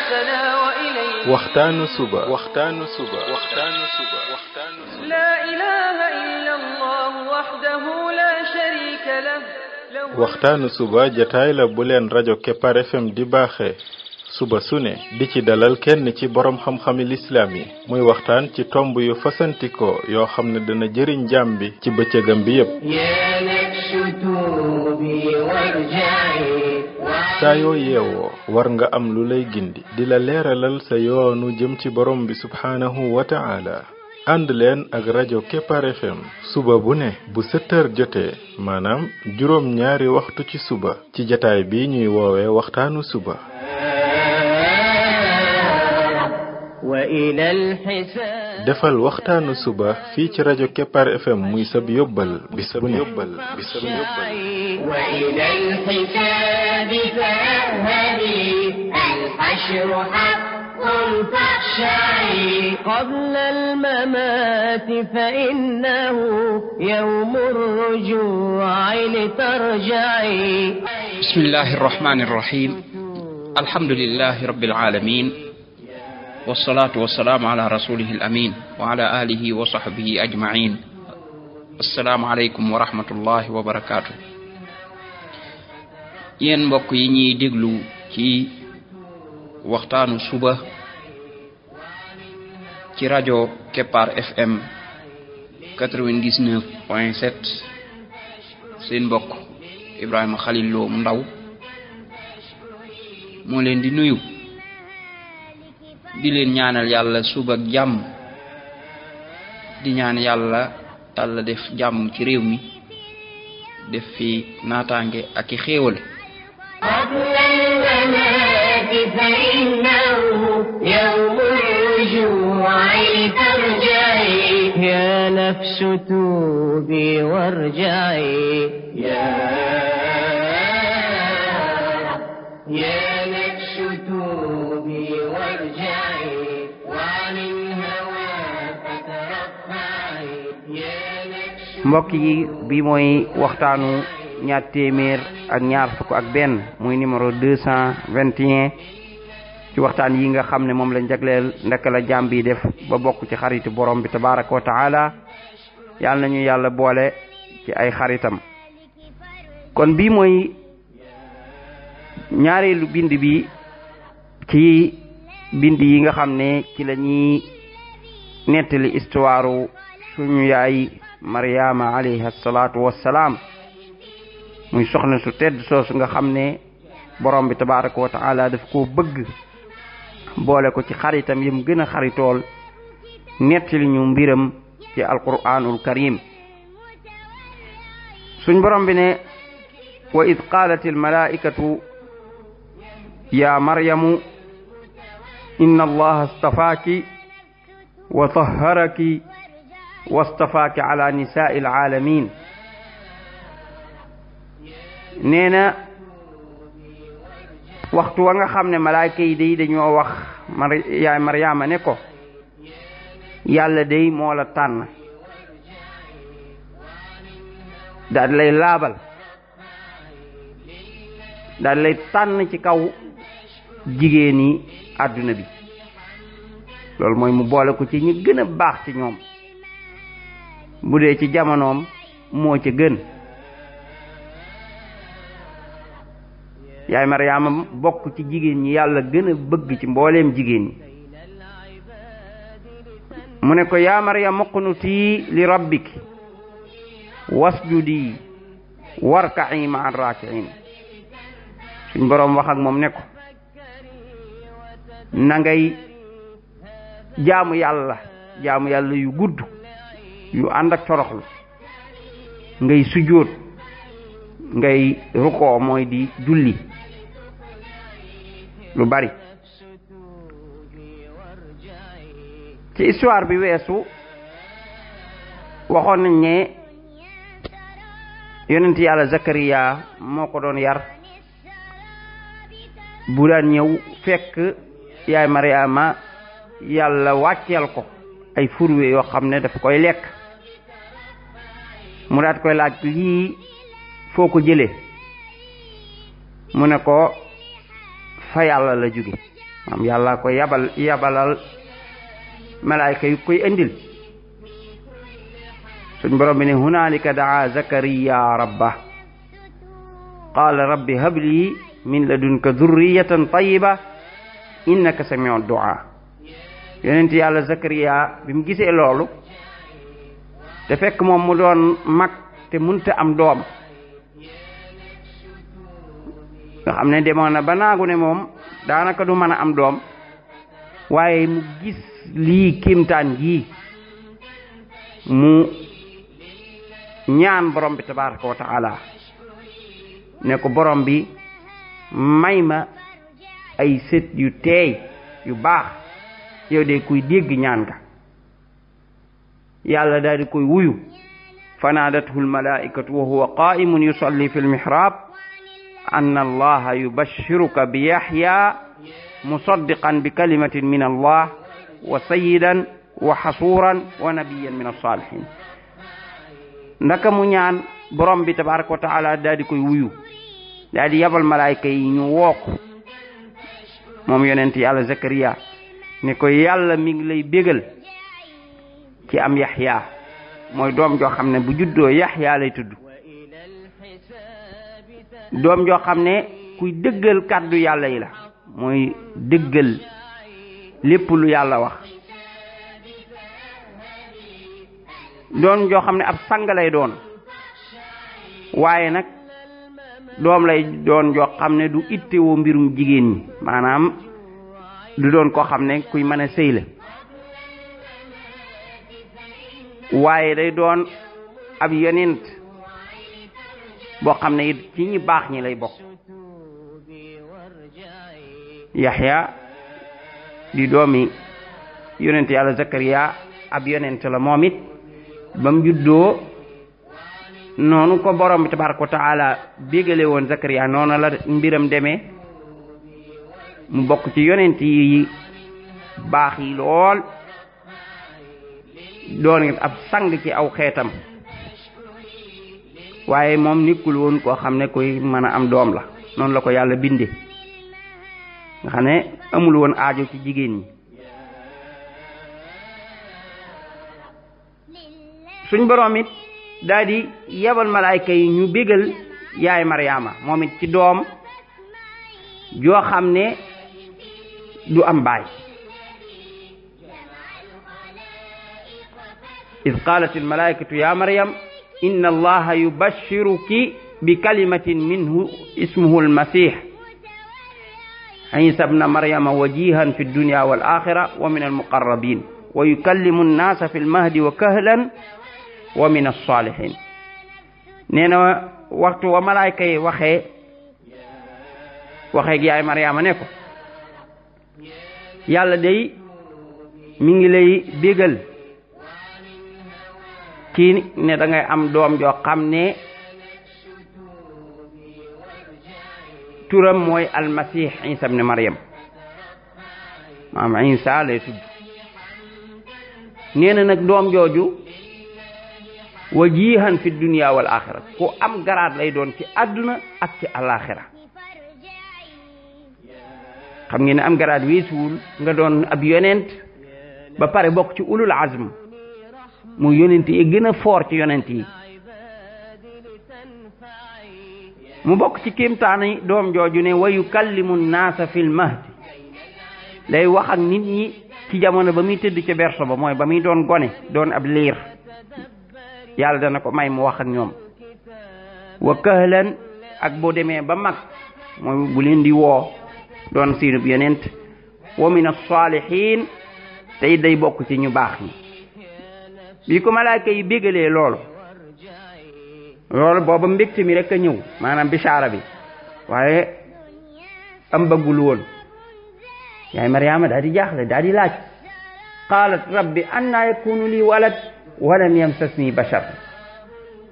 حياتنا وإليه waxtaanu suba لا إله إلا الله وحده لا شريك له waxtaanu suba jataay la bu leen rajo Kepar FM di baaxee suba su ne di ci dalal kenn ci borom xam-xami lislaam yi muy waxtaan ci tomb yu fasantikoo yoo xam ne dana jëriñ jaam bi ci bëccëgam bi yépp saa yoo yeewoo war nga am lu lay gindi di la leeralal sa yoonu jëm ci borom bi subhaanahu wa ta'ala ànd leen ak rajo Kepar FM suba bu ne bu 7 heures jotee maanaam juróom ñaari waxtu ci suba ci jataay bi ñuy woowee waxtaanu suba defal waxtaanu suba fii ci rajo Kepar FM muy sab yóbbal bis bu ne وإلى الحساب فاذهبي الحشر حق فاخشعي قبل الممات فإنه يوم الرجوع لترجعي بسم الله الرحمن الرحيم الحمد لله رب العالمين والصلاة والسلام على رسوله الأمين وعلى آله وصحبه أجمعين السلام عليكم ورحمة الله وبركاته yéen mbokk yi ñuy déglu ci waxtaanu suba ci rajo Kepar FM 99.7 seen mbokk Ibrahima Khalil Lo mu ndaw moo leen di nuyu di leen ñaanal yàlla suba ak jàmm di ñaan yàlla Yàlla def jàmm ci réew mi def fi naataange ak i xéewal قبل الممات فإنه يوم الرجوع لترجعي يا نفس توبي وارجعي يا نفس توبي وارجعي وعن الهوى فترفعي يا نفس mbokk yi bi mooy waxtaanu ñaar téeméer ak ñaar fukk ak benn muy numéro 221 ci waxtaan yi nga xam ne moom lañ jagleel ndaka la jaam bi def ba bokk ci xaritu borom bi tabaraka wa taala yàlla nañu yàlla boole ci ay xaritam kon bi mooy ñaareelu bind bi ci bind yi nga xam ne ci la ñuy nettali histoire suñu yaay Maryama alayha salaatu wassalaam muy soxna su tedd soosu nga xam ne borom bi tabaraka wa taala daf koo bëgg boole ko ci xaritam yim gën a xaritool nettali ñu mbiram ci alquranul karim suñ borom bi ne wa id qaalat al malaikatu ya maryamu inna allaha astafaaki wa tahharaki wastafaaki ala nisaai alaalamin nee na waxtu wa nga xam ne malaayka yi day dañoo wax yaay Maryaama ne ko yàlla day moo la tànn daal lay laabal daal lay tànn ci kaw jigéeni àdduna bi loolu mooy mu boole ko ci ñi gën a baax ci ñoom bu dee ci jamonoom moo ca gën yaay Maryaama bokk ci jigéen ñi yàlla gën a bëgg ci mbooleem jigéen ñi mu ne ko yaa Maryam uqnuti li rabbiki wasjudi warka'i ma'ar raaki'in suñ boroom wax ak moom ne ko na ngay jaamu yàlla yu gudd yu ànd ak toroxlu ngay sujjóot ngay rukoo mooy di julli lu bari ci histoire bi weesu waxoon nañ ne yonent yàlla Zakariya moo ko doon yar bu daan ñëw fekk yaay Maryama yàlla wàcceel ko ay furwe yoo xam ne daf koy lekk mu daat koy laaj lii foo ko jëlee mu ne ko fa yàlla la jóge maam yàlla ko yabalal malaayka yu koy indil suñ borom bi ne hunaalika daa zakariya rabba qaala rabbi habli min ladunka dhurriyatan tayyiba innaka samiu du'a yonent yàlla zakariya bi mu gisee loolu te fekk moom mu doon mag te munta am doom nga xam ne demoon na ba naagu ne moom daanaka du mën a am doom waaye mu gis lii kimtaan gii mu ñaan borom bi tabaraka wa taala ne ko borom bi may ma ay sët yu teey yu baax yow de kuy dégg ñaan nga yàlla daal di koy wuyu fanaadathu almalaikatu wa huwa qaimun yusalli fi lmihrab anna allaha yubashiruka bi yahya musaddiqan bi kalimatin min allah wa sayyidan wa hasuran wa nabiyyan min as-salihin ndaka mu ñaan borom bi tabaraka wa taala daal di koy wuyu daal di yabal malaayka yi ñu wook moom yonent yàlla zakariya ne ko yàlla mi ngi lay bégal ci am yaxya mooy doom joo xam ne bu juddoo yaxya lay tudd doom joo xam ne kuy dëggal kàddu yàlla yi la mooy dëggal lépp lu yàlla wax doom joo xam ne ab sang lay doon waaye nag doom lay doon joo xam ne du ittewoo mbirum jigéen ñi maanaam du doon koo xam ne kuy mën a sëy la waaye day doon ab yonent boo xam ne it ci ñi baax ñi lay bokk yaxya di doomi yonent yàlla zakariya ab yonent la moom it ba mu juddoo noonu ko borom bi tabaraka wa taala bégale woon zakariya noonu la mbiram demee mu bokk ci yonent yi baax yi lool doon ab sang ci aw xeetam waaye moom nekkul woon koo xam ne koy mën a am doom la noonu la ko yàlla binde nga xam ne amul woon aajo ci jigéen ñi suñ borom it daal di yebal malaayka yi ñu bégal yaay Maryaama moom it ci doom joo xam ne du am baay id qalat al malaikatu ya Maryam inna allaha yubashiruki bi kalimatin minhu ismuhu al masih Isa ibna Maryama wajihan fi dunya wal akhirah wa min al muqarrabin wa yukallimu an-nasa fi al mahdi wa kahlan wa min as-salihin nee na waxtu wa malaayka yi waxee yaay Maryaama ne ko yàlla day mi ngi lay bégal ci ne da ngay am doom joo xam ne turam mooy almasih Isa ibn Maryam maam Isa lay tudd nee na nag doom jooju wajihan fi dunya wal axira ku am garaat lay doon ci àdduna ak ci alaxira xam ngeen ne am garaat weesuwul nga doon ab yonent ba pare bokk ci ulul azm mu yonent yi gën a foor ci yonent yi mu bokk ci kéemtaani doom jooju ne wa yukallimu naasa fil mahdi lay wax ak nit ñi ci jamono ba muy tëdd ca berso ba mooy ba muy doon gone doon ab liir yàlla dana ko may mu wax ak ñoom wa kahlan ak boo demee ba mag mooy bu leen di woo doon siinub yonent wa min as-salihin tey day bokk ci ñu baax ñi bi ko malaaka yi bégalee loolu booba mbégte mi rek a ñëw maanaam bishaara bi waaye am bëggul woon yaay Maryaama daal di jaaxle daal di laaj qaalat rabbi anna yakunu li walad walam yamsasni bashar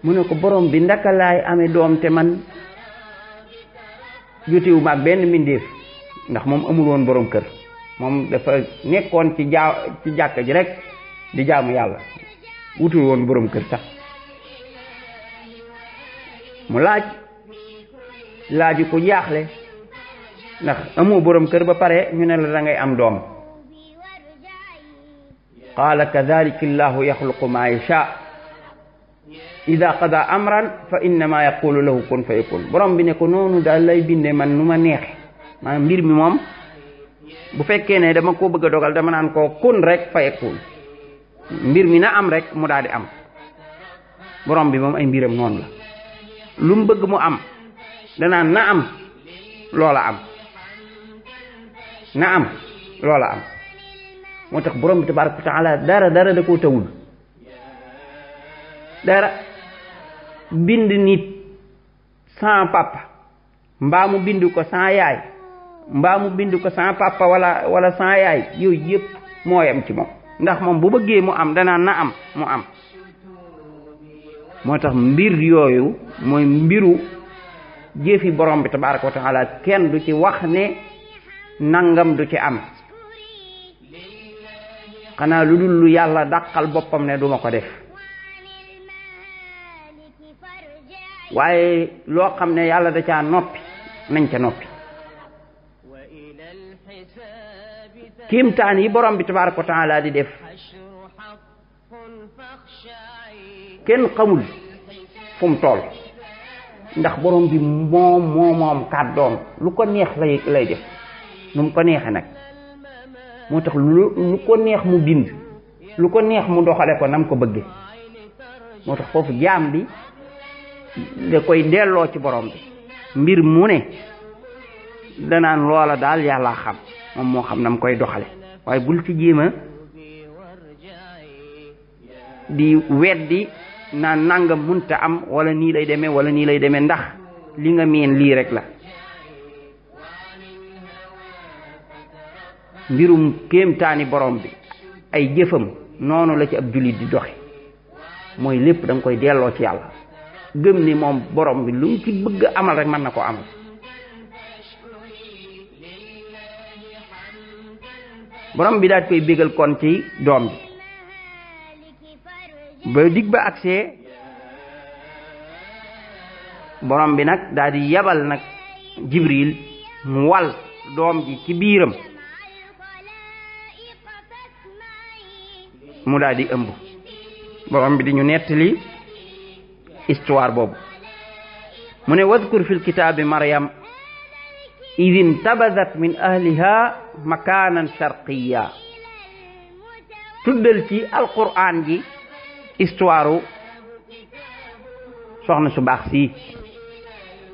mu ne ko borom bi ndaka laay amee doom te man jotewu maag benn mbindeef ndax moom amul woon borom kër moom dafa nekkoon ci jàkka ji rek di jaamu yàlla wutul woon borom kër sax mu laaju ko jaaxle ndax amoo borom kër ba pare ñu ne la da ngay am doom qaala kadhalika allahu yaxluqu ma yasha ida qada amran fa innama yaqulu lahu kun fa yakun borom bi ne ko noonu daal lay binde man nu ma neexe maanaam mbir mi moom bu fekkee ne dama ko bëgg a dogal dama naan ko kun rek fa yakun mbir mi na am rek mu daal di am borom bi moom ay mbiram noonu la lu mu bëgg mu am danaan na am loola am na am loola am moo tax borom bi tabaraka wa taala dara da koo tawul dara bind nit sans papa mbaa mu bind ko sans yaay mbaa mu bind ko sans papa wala sans yaay yooyu yëpp moo yam ci moom ndax moom bu bëggee mu am danaan na am mu am moo tax mbir yooyu mooy mbiru jëfi borom bi tabaraka wa taala kenn du ci wax ne nangam du ci am xanaa lu dul lu yàlla dàqal boppam ne duma ko def waaye loo xam ne yàlla da caa noppi nañ ca noppi kiimtaan yi borom bi tabaraka wa taala di def kenn xamul fu mu toll ndax borom bi moom kàddoom lu ko neex lay def nu mu ko neexe nag moo tax lu ko neex mu bind lu ko neex mu doxale ko nam ko bëgge moo tax foofu jaam bi da koy delloo ci borom bi mbir mu ne danaan loola daal yàlla xam moom moo xam nam koy doxale waaye bul ci jéema di weddi naan nangam munta am wala nii lay demee wala nii lay demee ndax li nga miin lii rek la mbirum kéemtaani borom bi ay jëfam noonu la ci ab jullit di doxe mooy lépp da nga koy delloo ci yàlla gëm ni moom borom bi lu mu ci bëgg amal rek mën na ko amal borom bi daal di koy bégal kon ci doom bi ba dig ba agsee borom bi nag daal di yabal nag Jibril mu wal doom ji ci biiram mu daal di ëmb borom bi di ñu nettali histoire boobu mu ne wadkur fil kitaabi Maryam id intabazat min ahliha makanan sharqiya tuddal ci alquran ji histoire soxna su baax si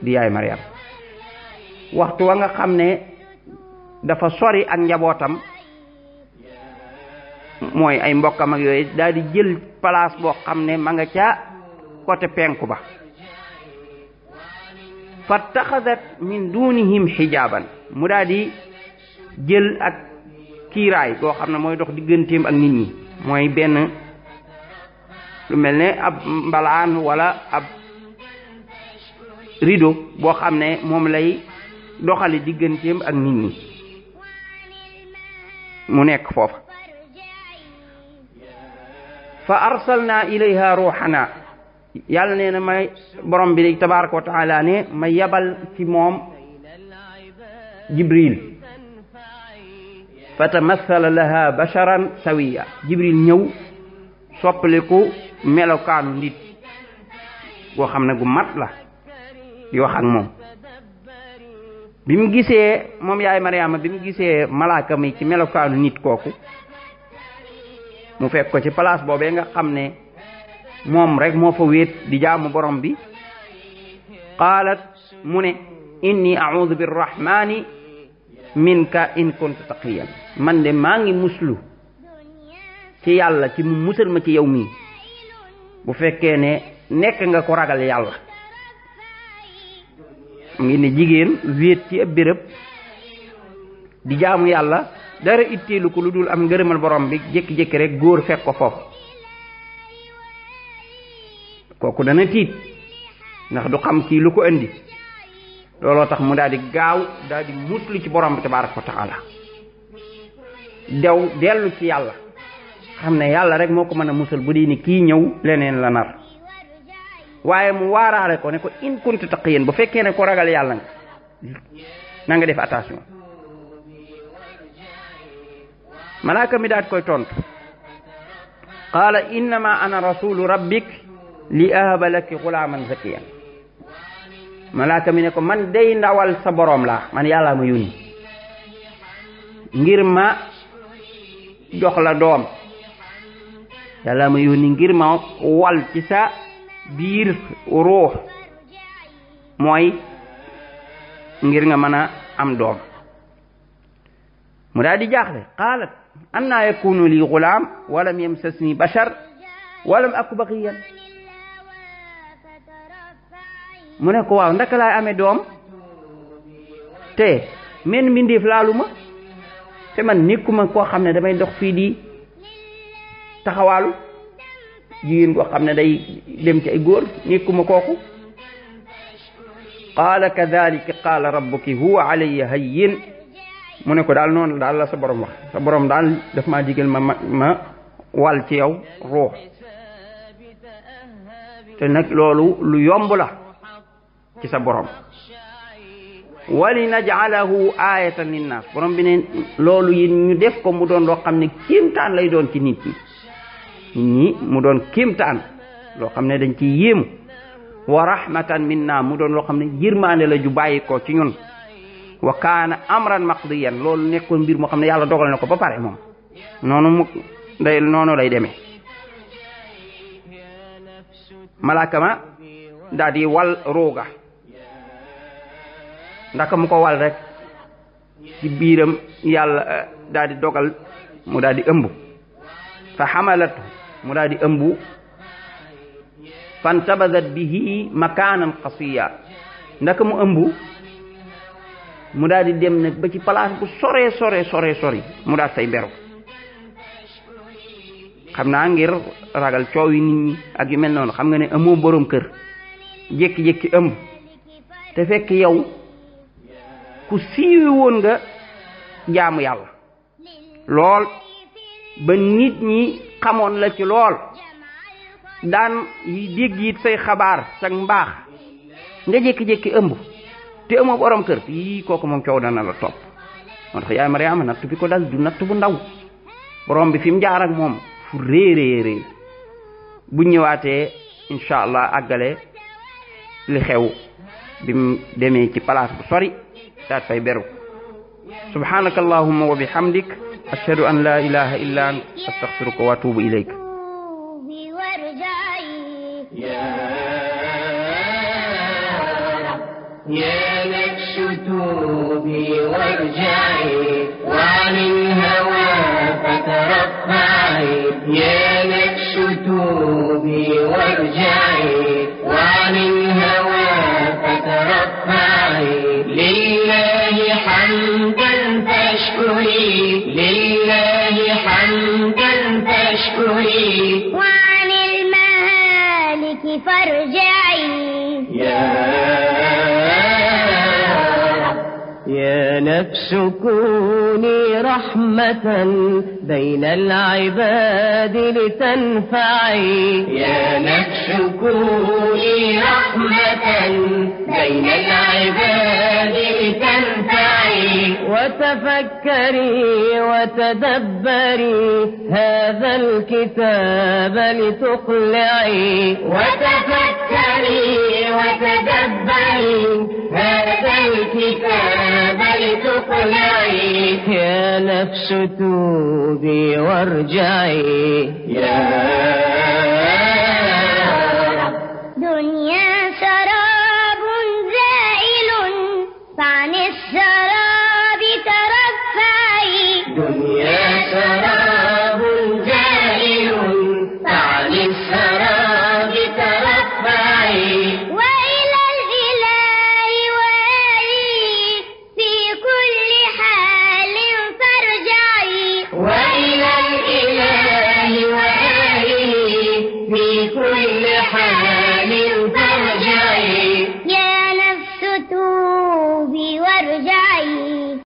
di yaay Maryam waxtu wa nga xam ne dafa sori ak njabootam mooy ay mbokkam ak yooyu daal di jël place boo xam ne ma nga ca côté penku ba fattaxadat min dunihim xijaaban mu daal di jël ak kiiraay boo xam ne mooy dox digganteem ak nit ñi mooy benn lu mel ne ab mbalaan wala ab rideau boo xam ne moom lay doxali digganteem ak nit ñi mu nekk foofa fa arsalna ilayha ruuxana yàlla nee na may borom bi tabaraka wa taala ne ma yabal ci moom Jibril fa tamassala laha basharan sawiya Jibril ñëw soppaliku melokaanu nit boo xam ne gu mat la di wax ak moom bi mu gisee moom yaay Mariama bi mu gisee malaaka mi ci melokaanu nit kooku mu fekk ko ci place boobee nga xam ne moom rek moo fa wéet di jaamu borom bi qaalat mu ne inni a'udhu birrahmani minka in kunta taqiyan man de maa ngi muslu ci yàlla ci mu musal ma ci yow mii bu fekkee ne nekk nga ko ragal yàlla mu ngi ne jigéen wéet ci ab béréb di jaamu yàlla dara itteelu ko lu dul am ngërëmal borom bi jékki-jékki rek góor fekk ko foofu kooku dana tiit ndax du xam kii lu ko indi looloo tax mu daal di gaaw daal di muslu ci borom bi tabaraka wa taala dellu ci yàlla xam ne yàlla rek moo ko mën a musal bu dee ni kii ñëw leneen la nar waaye mu waaraale ko ne ko in kunta taqiyan bu fekkee ne ko ragal yàlla nga na nga def attention. malaaka mi daat koy tontu qaala innama ana rasulu rabbik li ahaba laki xulaaman zakiyan. malaaka mi ne ko man day ndawal sa boroom laa, man yàlla ma yónni ngir ma jox la doom. yàlla ma yónni ngir ma wal ci sa biir ruux, mooy ngir nga mën a am doom. mu daal di jaaxle qaalat anna yakunu li gulaam walam yamsasni bashar walam aku baqiyan. mu ne ko waaw ndaka laay amee doom te men mbindeef laalu ma, te man nekkuma koo xam ne damay dox fii di taxawaalu, jigéen koo xam ne day dem ci ay góor, nekkuma kooku. qaala kadhalika qaala rabbuki huwa alayya hayyin. mu ne ko daal noonu daal la sa borom wax, sa borom daal daf maa digal ma wal ci yow ruux, te nag loolu lu yomb la ci sa borom. wali naj'alahu ayatan linnas, borom bi ne loolu yi ñu def ko mu doon loo xam ne kéemtaan lay doon ci nit ñi mu doon kéemtaan loo xam ne dañ ci yéemu. wa rahmatan minna, mu doon loo xam ne yërmaande la ju bàyyi ko ci ñun. wa kaana amran maqdiyan, loolu nekkoon mbir moo xam ne yàlla dogal na ko ba pare moom noonu lay demee. malaaka ma daal di wal ruuga, ndaka mu ko wal rek ci biiram yàlla daal di dogal mu daal di ëmb. fa xamalatu, mu daal di ëmb. fantabazat bihi makaanan qasiya, ndaka mu ëmb mu daal di dem nag ba ci place bu sore mu daal say beru. xam naa ngir ragal coow yi nit ñi ak yu mel noonu, xam nga ne amoo borom kër jékki-jékki ëmb, te fekk yow ku siiwe woon nga jaamu yàlla lool ba nit ñi xamoon la ci lool, daan yi dégg it say xabaar sa mbaax, nga jékki-jékki ëmb te amoo borom kër, yii kooku moom coow dana la topp. moo tax yaay Mariama natt bi ko dal du natt bu ndaw, borom bi fi mu jaar ak moom fu réeréeréer. bu ñëwaatee incha allah àggale li xew bi mu demee ci place bu sori daat fay beru. subhanaka allahumma wa bihamdik ashhadu an la ilaha illa ant astaghfiruka wa atubu ilayk. يا نفس توبي وارجعي وعن الهوى فترفعي. يا نفس توبي وارجعي وعن الهوى فترفعي. لله حمدا فاشكري، لله حمدا فاشكري. وعن المهالك فارجعي. يا نفس كوني رحمة بين العباد لتنفعي. يا نفس كوني رحمة بين العباد لتنفعي. وتفكري وتدبري هذا الكتاب لتقلعي. وتفكري وتدبري هذا الكتاب لتقلعي. يا نفس توبي وارجعي. يا